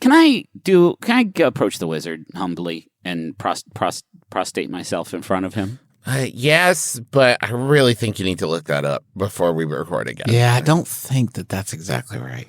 approach the wizard humbly and prostrate myself in front of him? Yes, but I really think you need to look that up before we record again. Yeah, I don't think that's exactly right.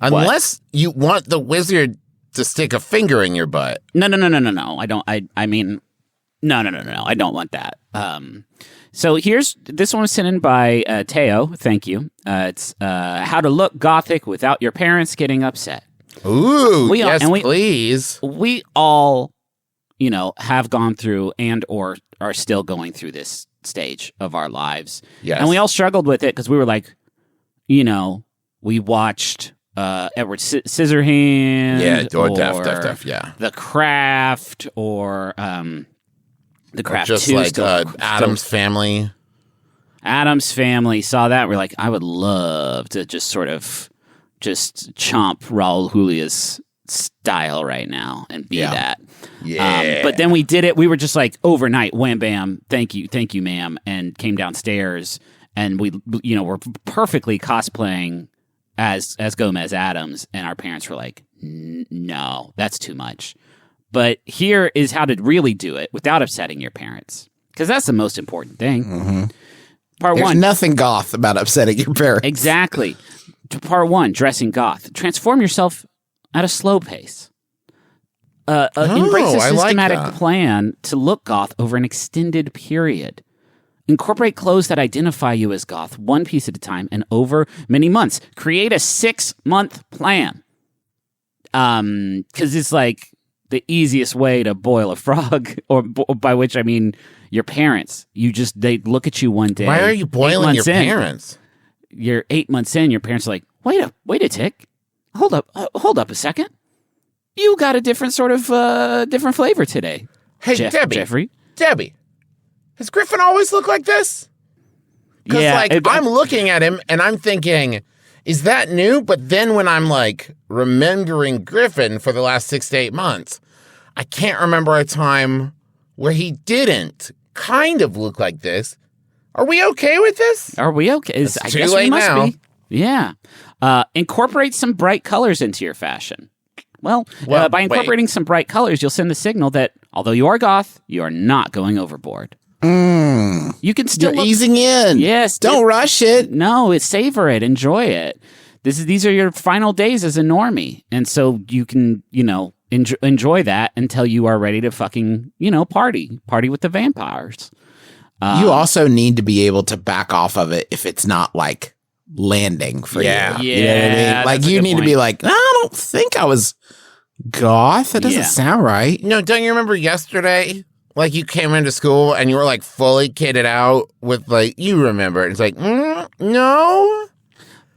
Unless you want the wizard to stick a finger in your butt. No. I don't. I mean, no. I don't want that. So this one was sent in by Teo. Thank you. It's how to look gothic without your parents getting upset. Ooh, please. We all, have gone through and or are still going through this stage of our lives. Yes. And we all struggled with it because we were like, we watched Edward Scissorhands. Yeah, or Def, yeah. The Craft or The Craft just 2. Like Addams Family. Addams Family, saw that. We're like, I would love to just sort of just chomp Raul Julia's style right now and be that. Yeah. But then we did it. We were just like overnight, wham, bam, thank you, ma'am, and came downstairs and we, were perfectly cosplaying as Gomez Addams, and our parents were like, no, that's too much. But here is how to really do it without upsetting your parents, because that's the most important thing. Mm-hmm. Part There's one. nothing goth about upsetting your parents. Exactly. Part one, dressing goth. Transform yourself at a slow pace. Embrace a systematic plan to look goth over an extended period. Incorporate clothes that identify you as goth, one piece at a time and over many months. Create a 6-month plan. Because it's like the easiest way to boil a frog, or by which I mean your parents. They look at you one day. Why are you boiling your parents? You're 8 months in, your parents are like, wait a tick. Hold up a second. You got a different sort of different flavor today. Hey, Jeffrey. Debbie, has Griffin always looked like this? Because I'm looking at him and I'm thinking, is that new? But then when I'm like remembering Griffin for the last 6 to 8 months, I can't remember a time where he didn't kind of look like this. Are we okay with this? Are we okay? I guess we must be. Yeah. Incorporate some bright colors into your fashion. Well, by incorporating some bright colors, you'll send the signal that although you are goth, you are not going overboard. You can still easing in. Yes. Don't rush it. No, savor it. Enjoy it. These are your final days as a normie. And so you can, enjoy that until you are ready to fucking, party with the vampires. You also need to be able to back off of it if it's not like landing for you. Yeah. You know what I mean? Like you need to be like, I don't think I was goth. That doesn't sound right. No, don't you remember yesterday? Like you came into school and you were like fully kitted out with like, you remember. It's like, no,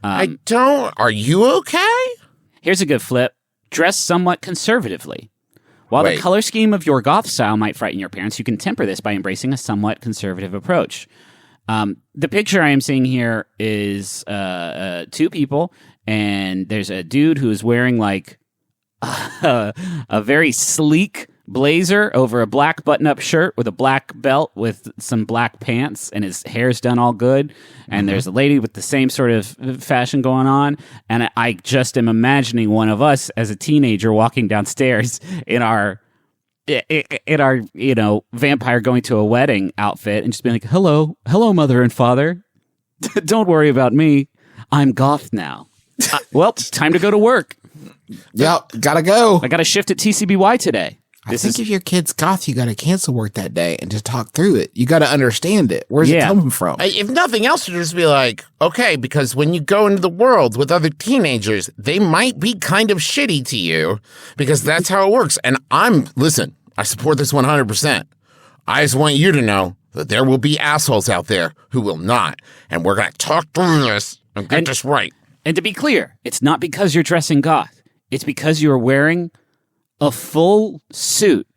I don't. Are you okay? Here's a good flip. Dress somewhat conservatively. While the color scheme of your goth style might frighten your parents, you can temper this by embracing a somewhat conservative approach. The picture I am seeing here is 2 people, and there's a dude who is wearing like a very sleek blazer over a black button-up shirt with a black belt with some black pants, and his hair's done all good. And there's a lady with the same sort of fashion going on, and I just am imagining one of us as a teenager walking downstairs in our vampire going to a wedding outfit and just being like, hello mother and father. Don't worry about me, I'm goth now. Well, time to go to work. Yep, gotta go. I gotta shift at TCBY today. I think if your kid's goth, you got to cancel work that day and just talk through it. You got to understand it. Where's it coming from? If nothing else, you just be like, okay, because when you go into the world with other teenagers, they might be kind of shitty to you because that's how it works. And listen, I support this 100%. I just want you to know that there will be assholes out there who will not. And we're going to talk through this and get this right. And to be clear, it's not because you're dressing goth. It's because you are wearing a full suit,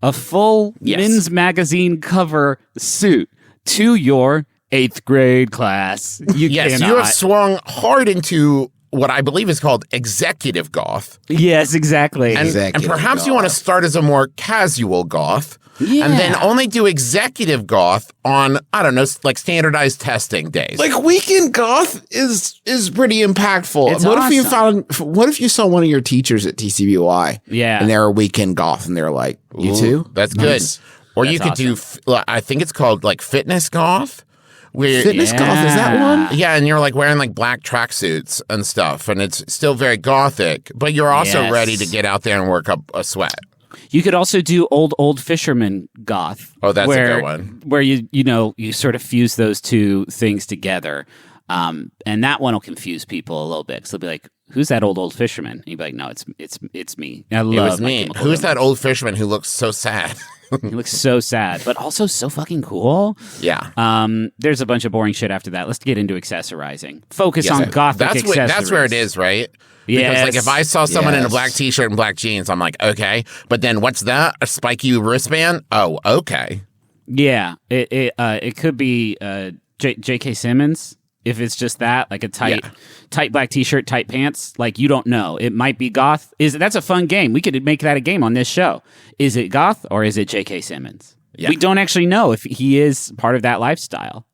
a full men's magazine cover suit to your 8th grade class. You have swung hard into what I believe is called executive goth. Yes, exactly. And perhaps you want to start as a more casual goth. Yeah. And then only do executive goth on, I don't know, like standardized testing days. Like weekend goth is pretty impactful. It's what if you saw one of your teachers at TCBY? Yeah. And they're a weekend goth and they're like, you too? That's Nice. good. Or That's you could do, I think it's called like fitness goth. Fitness goth, is that one? Yeah, and you're like wearing like black tracksuits and stuff, and it's still very gothic, but you're also ready to get out there and work up a sweat. You could also do old fisherman goth. Oh, that's a good one. Where you sort of fuse those two things together. And that one will confuse people a little bit. So they'll be like, who's that old fisherman? And you'd be like, no, it's me. It was me. Who's that old fisherman who looks so sad? He looks so sad, but also so fucking cool. Yeah. There's a bunch of boring shit after that. Let's get into accessorizing. Focus on gothic accessories. That's where it is, right? Because like if I saw someone in a black t-shirt and black jeans, I'm like, okay. But then what's that? A spiky wristband? Oh, okay. Yeah. It could be JK Simmons. If it's just that, like a tight black t-shirt, tight pants, like you don't know. It might be goth. That's a fun game. We could make that a game on this show. Is it goth or is it JK Simmons? Yeah. We don't actually know if he is part of that lifestyle.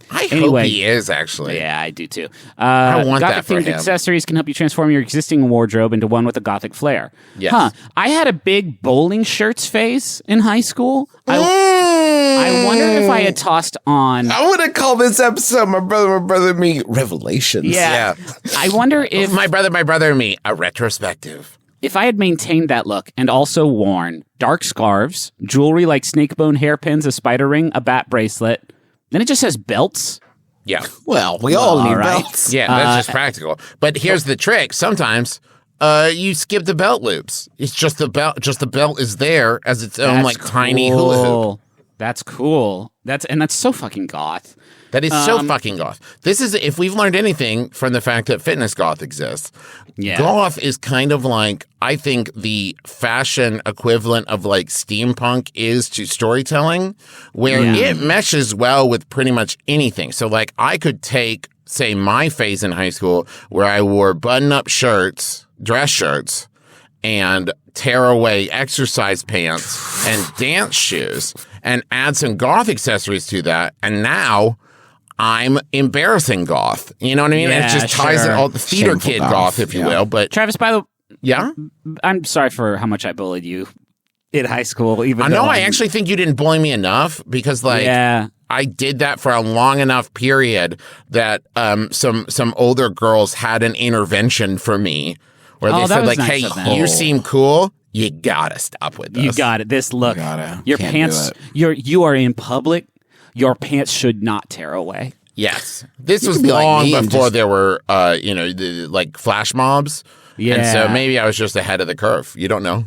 I hope he is, actually. Yeah, I do too. I want that for him. Accessories can help you transform your existing wardrobe into one with a gothic flair. Yes. I had a big bowling shirts phase in high school. I wonder if I had tossed on... I want to call this episode My Brother and Me Revelations. Yeah. I wonder if... My Brother and Me, a retrospective. If I had maintained that look and also worn dark scarves, jewelry like snakebone hairpins, a spider ring, a bat bracelet... Then it just says belts. Yeah. Well, we all need belts. Yeah, that's just practical. But here's the trick. Sometimes you skip the belt loops. It's just the belt. Just the belt is there as its own tiny hula hoop. That's cool. That's so fucking goth. That is so fucking goth. This is, if we've learned anything from the fact that fitness goth exists, goth is kind of like, I think, the fashion equivalent of like steampunk is to storytelling, where it meshes well with pretty much anything. So like I could take, say, my phase in high school where I wore button-up shirts, dress shirts, and tear-away exercise pants and dance shoes, and add some goth accessories to that, and now... I'm embarrassing goth. You know what I mean? Yeah, it just ties it all the theater Shameful kid goth, if you will. But Travis, by the yeah, I'm sorry for how much I bullied you in high school. Even I know I actually think you didn't bully me enough because I did that for a long enough period that some older girls had an intervention for me where they said like, nice, "Hey, you seem cool. You gotta stop with this. You got it. This look, your pants. You are in public." Your pants should not tear away. Yes. This was long before there were, like flash mobs. Yeah. And so maybe I was just ahead of the curve. You don't know.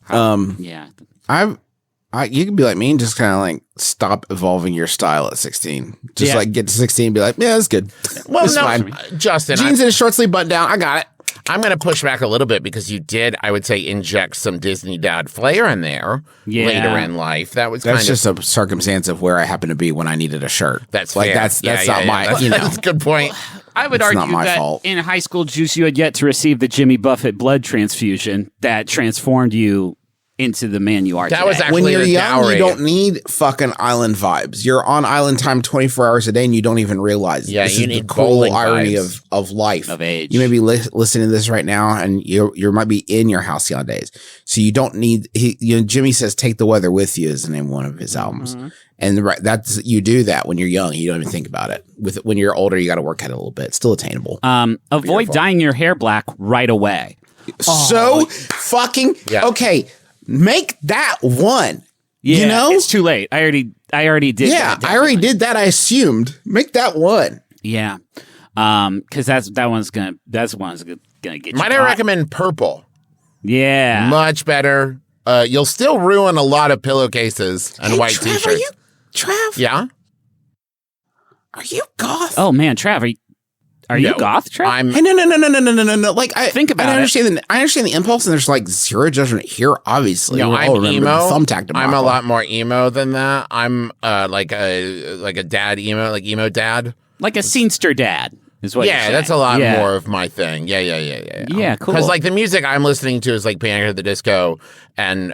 Yeah. You can be like me and just kind of like stop evolving your style at 16. Just like get to 16 and be like, yeah, that's good. Well, it's fine. Justin. Jeans and a short sleeve button down. I got it. I'm going to push back a little bit because you did, I would say, inject some Disney dad flair in there later in life. That's just a circumstance of where I happen to be when I needed a shirt. That's like fair. That's not my. That's a good point. I would argue that fault. In high school, Juice, you had yet to receive the Jimmy Buffett blood transfusion that transformed you into the man you are today. Was actually when you're young, dowry. You don't need fucking island vibes. You're on island time 24 hours a day, and you don't even realize. Yeah, this you is need the cool irony vibes. of life, of age. You may be listening to this right now, and you might be in your halcyon days, so you don't need. Jimmy says, "Take the weather with you" is the name of one of his albums, and that's you do that when you're young. You don't even think about it. When you're older, you got to work at it a little bit. It's still attainable. Avoid dyeing your hair black right away. So fucking okay. Make that one. Yeah, you know? It's too late. I already did. Yeah, I already did that. I assumed. Make that one. Yeah, because that one's gonna get you. Might I recommend purple? Yeah, much better. You'll still ruin a lot of pillowcases and white t-shirts. Are you Trav? Yeah. Are you goth? Oh man, Trav, are you goth, Trav? No. Like I understand the impulse, and there's like zero judgment here. Obviously, I'm emo. I'm a lot more emo than that. I'm like a dad emo, like emo dad, like a scenester dad. Is what? Yeah, that's a lot more of my thing. Yeah. Yeah, cool. Because like the music I'm listening to is like Panic at the Disco and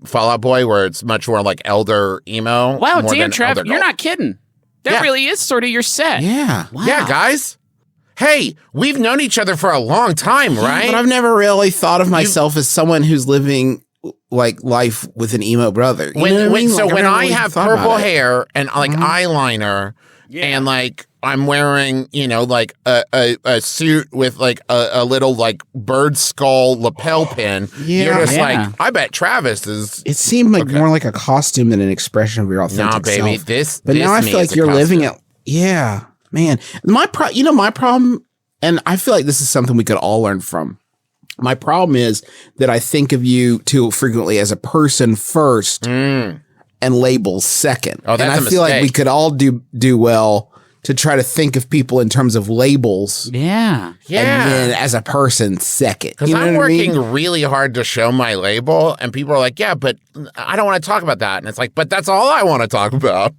Fall Out Boy, where it's much more like elder emo. Wow, damn, Trev, you're not kidding. That really is sort of your set. Yeah. Wow. Yeah, guys. Hey, we've known each other for a long time, right? But I've never really thought of myself as someone who's living like life with an emo brother. When I have purple hair and like eyeliner and like I'm wearing, like a suit with like a little like bird skull lapel pin, you're just like, I bet Travis is. It seemed like more like a costume than an expression of your authentic baby, self. But now I feel like you're living it. Yeah, man. My problem, and I feel like this is something we could all learn from. My problem is that I think of you too frequently as a person first and labels second. Oh, that's and I feel like we could all do well to try to think of people in terms of labels. Yeah. And then as a person second. Because I'm working really hard to show my label, and people are like, yeah, but I don't want to talk about that. And it's like, but that's all I want to talk about.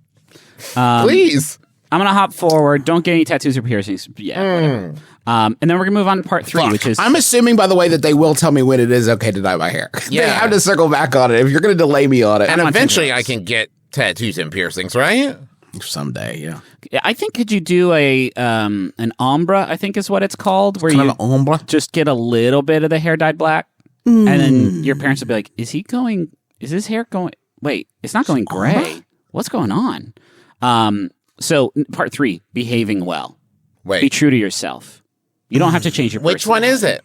Please. I'm going to hop forward. Don't get any tattoos or piercings yet. And then we're going to move on to part 3, which is... I'm assuming, by the way, that they will tell me when it is okay to dye my hair. Yeah. They have to circle back on it if you're going to delay me on it. And eventually I can get tattoos and piercings, right? Someday, yeah. I think could you do an ombre, I think is what it's called, where you ombre? Just get a little bit of the hair dyed black, and then your parents will be like, is his hair going... Wait, it's not going gray. Ombre? What's going on? So part 3, behaving well. Wait. Be true to yourself. You don't have to change your Which one is it?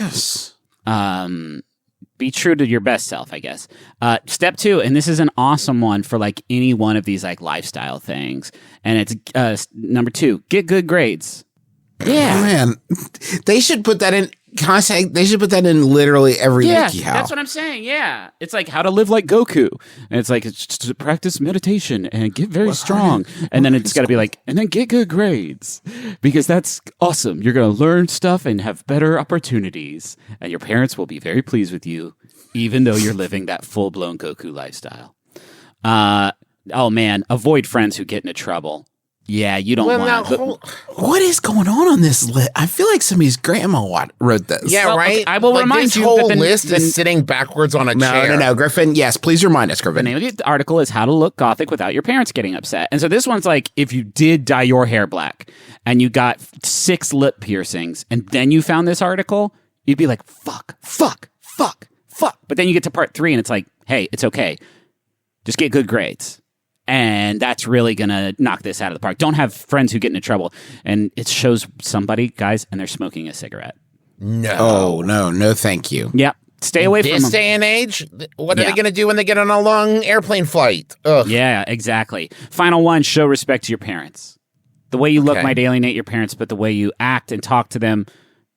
Yes. Be true to your best self, I guess. Step 2, and this is an awesome one for like any one of these like lifestyle things. And it's number 2, get good grades. Yeah. Oh, man, they should put that in. Can I say they should put that in literally every WikiHow? That's what I'm saying. Yeah, it's like how to live like Goku. And it's like it's just to practice meditation and get very strong. And then it's got to be like, and then get good grades because that's awesome. You're gonna learn stuff and have better opportunities, and your parents will be very pleased with you, even though you're living that full blown Goku lifestyle. Oh man, avoid friends who get into trouble. Yeah, you don't want. What is going on this list? I feel like somebody's grandma wrote this. Yeah, right. I will remind you this whole that list is sitting backwards on a chair. No, Griffin. Yes, please remind us, Griffin. The name of the article is "How to Look Gothic Without Your Parents Getting Upset." And so this one's like, if you did dye your hair black and you got 6 lip piercings, and then you found this article, you'd be like, "Fuck." But then you get to part 3, and it's like, "Hey, it's okay. Just get good grades." And that's really going to knock this out of the park. Don't have friends who get into trouble. And it shows somebody, guys, and they're smoking a cigarette. No. Oh, no, thank you. Yep. Stay away from them. This day and age, what are they going to do when they get on a long airplane flight? Ugh. Yeah, exactly. Final one, show respect to your parents. The way you look might alienate your parents, but the way you act and talk to them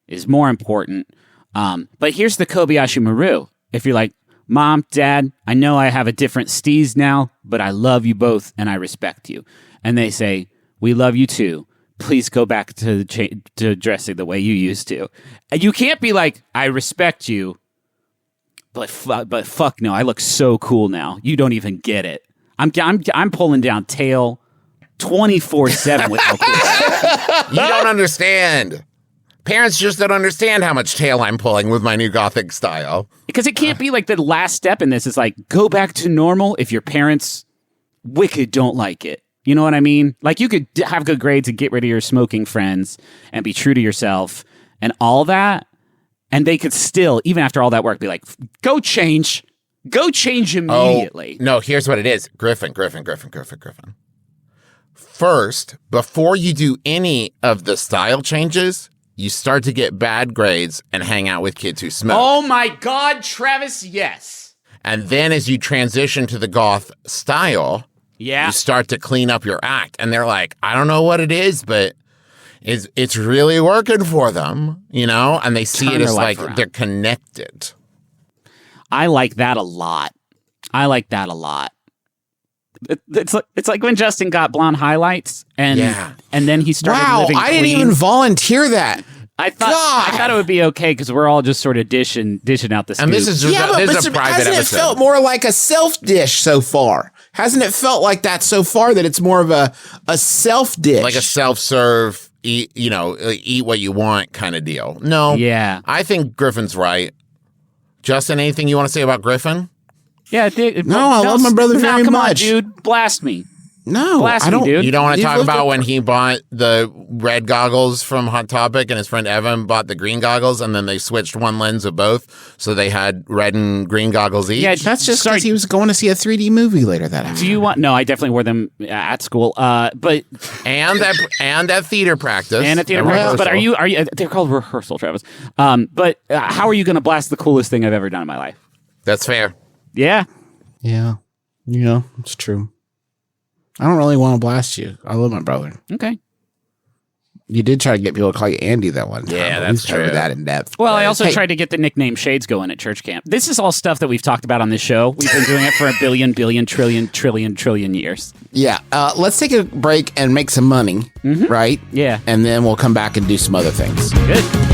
is more important. But here's the Kobayashi Maru. If you're like, Mom, Dad, I know I have a different steez now, but I love you both and I respect you. And they say, we love you too. Please go back to dressing the way you used to. And you can't be like, I respect you, but fuck no, I look so cool now. You don't even get it. I'm pulling down tail 24/7 with how cool. You don't understand. Parents just don't understand how much tail I'm pulling with my new Gothic style. Because it can't be like the last step in this is like, go back to normal if your parents wicked don't like it. You know what I mean? Like you could have good grades and get rid of your smoking friends and be true to yourself and all that. And they could still, even after all that work, be like, go change immediately. Oh, no, here's what it is. Griffin. First, before you do any of the style changes, you start to get bad grades and hang out with kids who smoke. Oh my God, Travis, yes. And then as you transition to the goth style, you start to clean up your act. And they're like, I don't know what it is, but it's really working for them, you know? And they see it as like they're connected. I like that a lot. It's like when Justin got blonde highlights and then he started living clean. I didn't even volunteer that. I thought it would be okay because we're all just sort of dishing out the scoop. And this is just this is a private episode. Hasn't it felt more like a self dish so far? Hasn't it felt like that so far that it's more of a self dish, like a self serve? eat what you want kind of deal. No. Yeah. I think Griffin's right. Justin, anything you want to say about Griffin? Yeah. I love my brother very come much. On, dude. Blast me. No, Blast I don't. Me, dude. You don't want to talk about when he bought the red goggles from Hot Topic and his friend Evan bought the green goggles, and then they switched one lens of both, so they had red and green goggles each? Yeah, That's just because he was going to see a 3D movie later that afternoon. Do you want? No, I definitely wore them at school. But and at theater practice. And at theater practice. But are you? They're called rehearsal, Travis. But how are you going to blast the coolest thing I've ever done in my life? That's fair. Yeah. Yeah, it's true. I don't really want to blast you. I love my brother. Okay. You did try to get people to call you Andy that one time. Yeah, that's true. That in depth. Well, I also tried to get the nickname Shades going at church camp. This is all stuff that we've talked about on this show. We've been doing it for a billion, trillion years. Yeah. Let's take a break and make some money, right? Yeah. And then we'll come back and do some other things. Good.